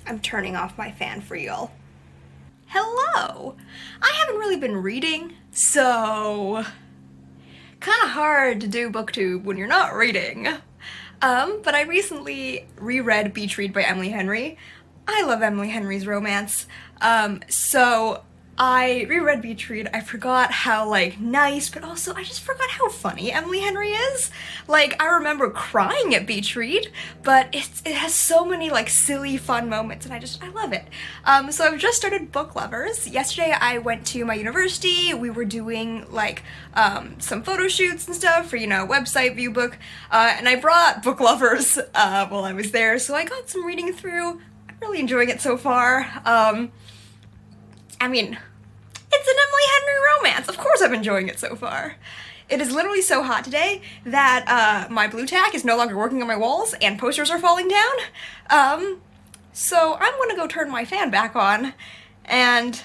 I'm turning off my fan for y'all. Hello! I haven't really been reading, so kinda hard to do booktube when you're not reading. But I recently reread Beach Read by Emily Henry. I love Emily Henry's romance. So I reread Beach Read. I forgot how, nice, but also I just forgot how funny Emily Henry is. I remember crying at Beach Read, but it has so many, silly, fun moments, and I love it. So I've just started Book Lovers. Yesterday I went to my university. We were doing, some photo shoots and stuff for, website, view book, and I brought Book Lovers, while I was there, so I got some reading through. I'm really enjoying it so far. It's an Emily Henry romance. Of course I'm enjoying it so far. It is literally so hot today that my blue tack is no longer working on my walls and posters are falling down. So I'm gonna go turn my fan back on and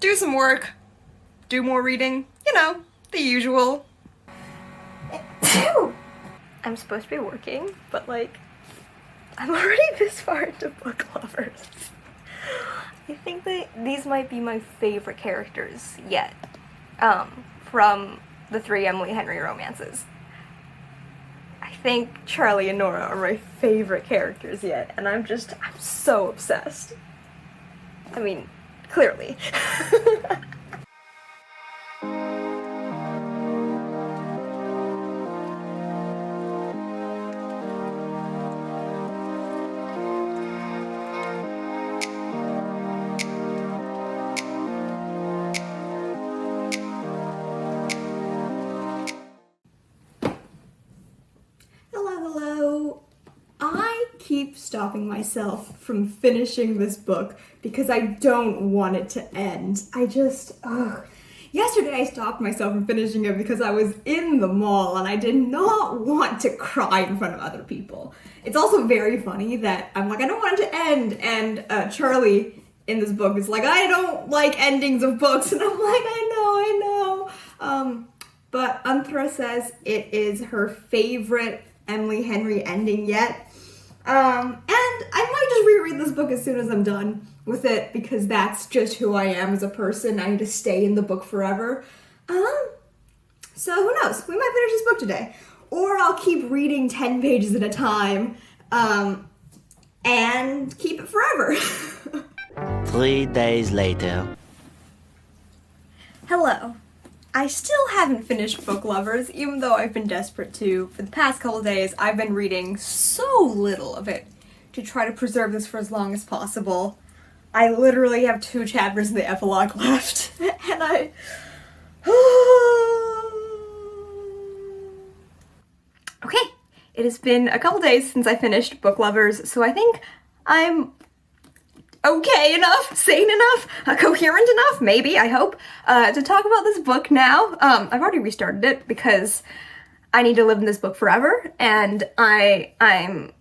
do some work, do more reading, the usual. I'm supposed to be working, but I'm already this far into Book Lovers. I think that these might be my favorite characters yet, from the 3 Emily Henry romances. I think Charlie and Nora are my favorite characters yet, and I'm so obsessed. Clearly. Hello. I keep stopping myself from finishing this book because I don't want it to end. Yesterday I stopped myself from finishing it because I was in the mall and I did not want to cry in front of other people. It's also very funny that I don't want it to end, and Charlie in this book is I don't like endings of books, and I'm I know. But Anthra says it is her favorite Emily Henry ending yet. And I might just reread this book as soon as I'm done with it, because that's just who I am as a person. I need to stay in the book forever. So who knows? We might finish this book today. Or I'll keep reading 10 pages at a time, and keep it forever. 3 days later. Hello. I still haven't finished Book Lovers, even though I've been desperate to. For the past couple days, I've been reading so little of it to try to preserve this for as long as possible. I literally have 2 chapters in the epilogue left, and Okay, it has been a couple days since I finished Book Lovers, so I think I'm okay enough, sane enough, coherent enough, maybe, I hope, to talk about this book now. I've already restarted it because I need to live in this book forever, and I'm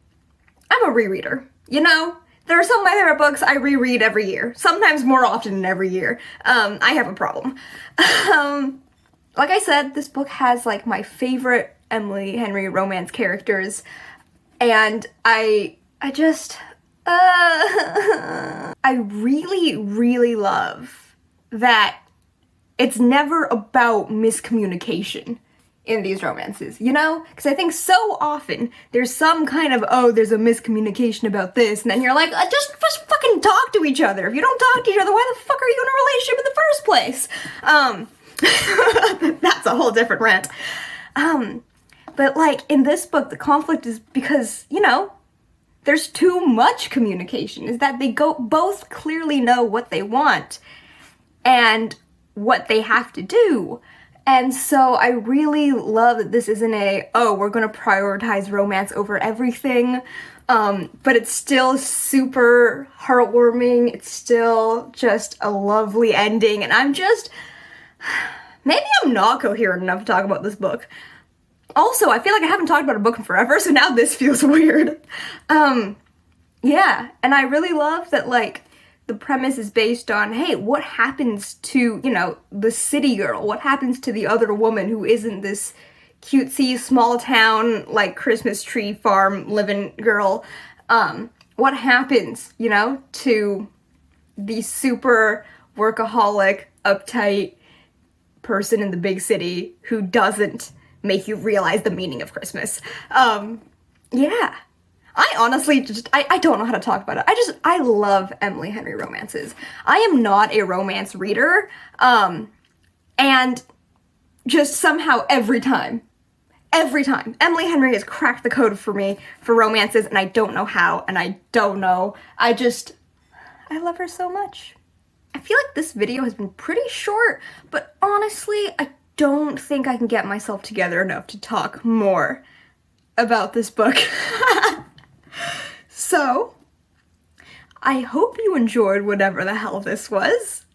a rereader, There are some of my favorite books I reread every year, sometimes more often than every year. I have a problem. Like I said, this book has, my favorite Emily Henry romance characters, and I really, really love that it's never about miscommunication in these romances, Because I think so often there's some kind of, there's a miscommunication about this, and then you're just fucking talk to each other. If you don't talk to each other, why the fuck are you in a relationship in the first place? That's a whole different rant. But in this book, the conflict is because, there's too much communication, is that they both clearly know what they want and what they have to do. And so I really love that this isn't we're gonna prioritize romance over everything, but it's still super heartwarming, it's still just a lovely ending, and maybe I'm not coherent enough to talk about this book. Also, I feel like I haven't talked about a book in forever, so now this feels weird. Yeah, and I really love that, the premise is based on, hey, what happens to, the city girl? What happens to the other woman who isn't this cutesy, small town, Christmas tree farm living girl? what happens, you know, to the super workaholic, uptight person in the big city who doesn't make you realize the meaning of Christmas. Yeah. I honestly I don't know how to talk about it. I love Emily Henry romances. I am not a romance reader, and just somehow every time, Emily Henry has cracked the code for me for romances, and I don't know how, and I don't know. I love her so much. I feel like this video has been pretty short, but honestly, I don't think I can get myself together enough to talk more about this book. So, I hope you enjoyed whatever the hell this was.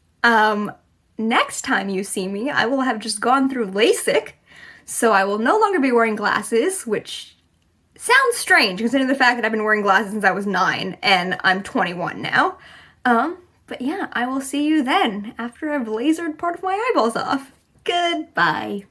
Next time you see me, I will have just gone through LASIK, so I will no longer be wearing glasses, which sounds strange considering the fact that I've been wearing glasses since I was 9 and I'm 21 now. But yeah, I will see you then after I've lasered part of my eyeballs off. Goodbye.